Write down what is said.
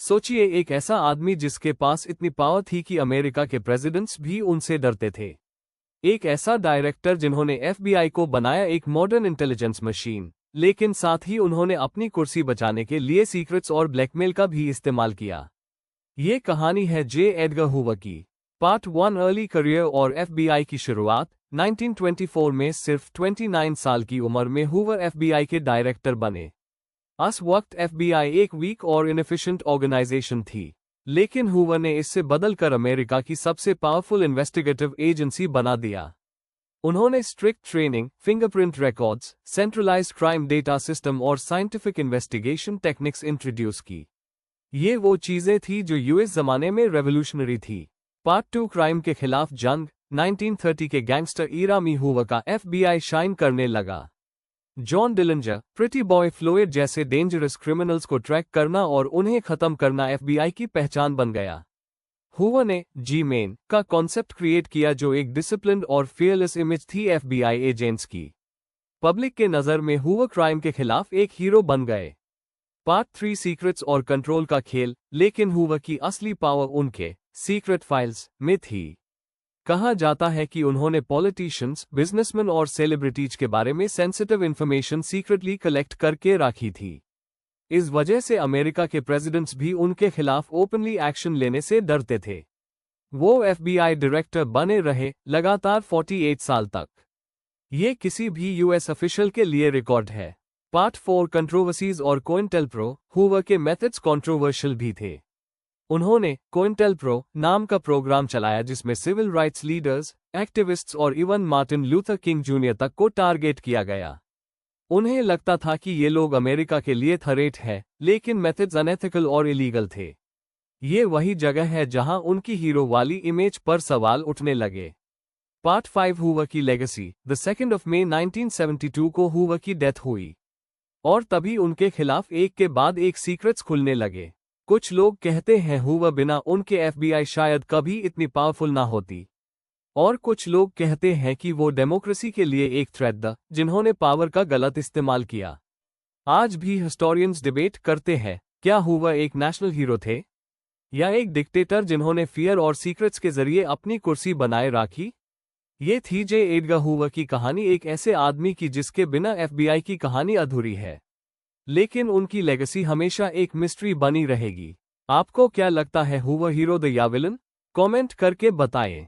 सोचिए, एक ऐसा आदमी जिसके पास इतनी पावर थी कि अमेरिका के प्रेसिडेंट्स भी उनसे डरते थे। एक ऐसा डायरेक्टर जिन्होंने एफबीआई को बनाया एक मॉडर्न इंटेलिजेंस मशीन, लेकिन साथ ही उन्होंने अपनी कुर्सी बचाने के लिए सीक्रेट्स और ब्लैकमेल का भी इस्तेमाल किया। ये कहानी है जे एडगर हूवर की। पार्ट 1, अर्ली करियर और एफबीआई की शुरुआत। 1924 में सिर्फ 29 साल की उम्र में हूवर एफबीआई के डायरेक्टर बने। उस वक्त एफबीआई एक वीक और इनएफिशिएंट ऑर्गेनाइजेशन थी, लेकिन हूवर ने इससे बदलकर अमेरिका की सबसे पावरफुल इन्वेस्टिगेटिव एजेंसी बना दिया। उन्होंने strict training, fingerprint records, centralised crime data system और साइंटिफिक इन्वेस्टिगेशन टेक्निक्स इंट्रोड्यूस की। ये वो चीजें थी जो यूएस जमाने में रेवोल्यूशनरी थी। पार्ट 2, क्राइम के खिलाफ जंग। 1930 के गैंगस्टर ईरा में हूवर का एफबीआई शाइन करने लगा। John Dillinger, pretty boy Floyd जैसे डेंजरस क्रिमिनल्स को ट्रैक करना और उन्हें खत्म करना एफबीआई की पहचान बन गया। हूवर ने जी-मेन का कॉन्सेप्ट क्रिएट किया, जो एक डिसिप्लिन्ड और फियरलेस इमेज थी एफबीआई एजेंट्स की। पब्लिक के नज़र में हूवर क्राइम के खिलाफ एक हीरो बन गए। पार्ट 3, सीक्रेट्स और कंट्रोल का खेल। लेकिन हूवर की असली पावर उनके सीक्रेट फाइल्स में थी। कहा जाता है कि उन्होंने पॉलिटिशियंस, बिजनेसमैन और सेलिब्रिटीज के बारे में सेंसिटिव इंफॉर्मेशन सीक्रेटली कलेक्ट करके रखी थी। इस वजह से अमेरिका के प्रेसिडेंट्स भी उनके खिलाफ ओपनली एक्शन लेने से डरते थे। वो एफबीआई डायरेक्टर बने रहे लगातार 48 साल तक। ये किसी भी यूएस ऑफिशियल के लिए रिकॉर्ड है। पार्ट 4, कंट्रोवर्सीज और कोइंटेलप्रो। हूवर के मेथड्स कंट्रोवर्शियल भी थे। उन्होंने कोइंटेलप्रो नाम का प्रोग्राम चलाया जिसमें सिविल राइट्स लीडर्स, एक्टिविस्ट्स और even Martin Luther king junior तक को टारगेट किया गया। उन्हें लगता था कि ये लोग अमेरिका के लिए थ्रेट है, लेकिन मेथड्स अनएथिकल और इलीगल थे। ये वही जगह है जहां उनकी हीरो वाली इमेज पर सवाल उठने लगे। पार्ट 5, हूवर की लेगेसी। द 2 मई 1972 को हूवर की डेथ हुई और तभी उनके खिलाफ एक के बाद एक सीक्रेट्स खुलने लगे। कुछ लोग कहते हैं हूवर बिना उनके एफबीआई शायद कभी इतनी पावरफुल ना होती, और कुछ लोग कहते हैं कि वो डेमोक्रेसी के लिए एक थ्रेट था, जिन्होंने पावर का गलत इस्तेमाल किया। आज भी हिस्टोरियंस डिबेट करते हैं, क्या हूवर एक नेशनल हीरो थे या एक डिक्टेटर जिन्होंने फियर और सीक्रेट्स के जरिए अपनी कुर्सी बनाए रखी। ये थी जे एडगर हूवर की कहानी, एक ऐसे आदमी की जिसके बिना एफबीआई की कहानी अधूरी है, लेकिन उनकी लेगेसी हमेशा एक मिस्ट्री बनी रहेगी। आपको क्या लगता है, हूवर हीरो द या विलन? कमेंट करके बताएं।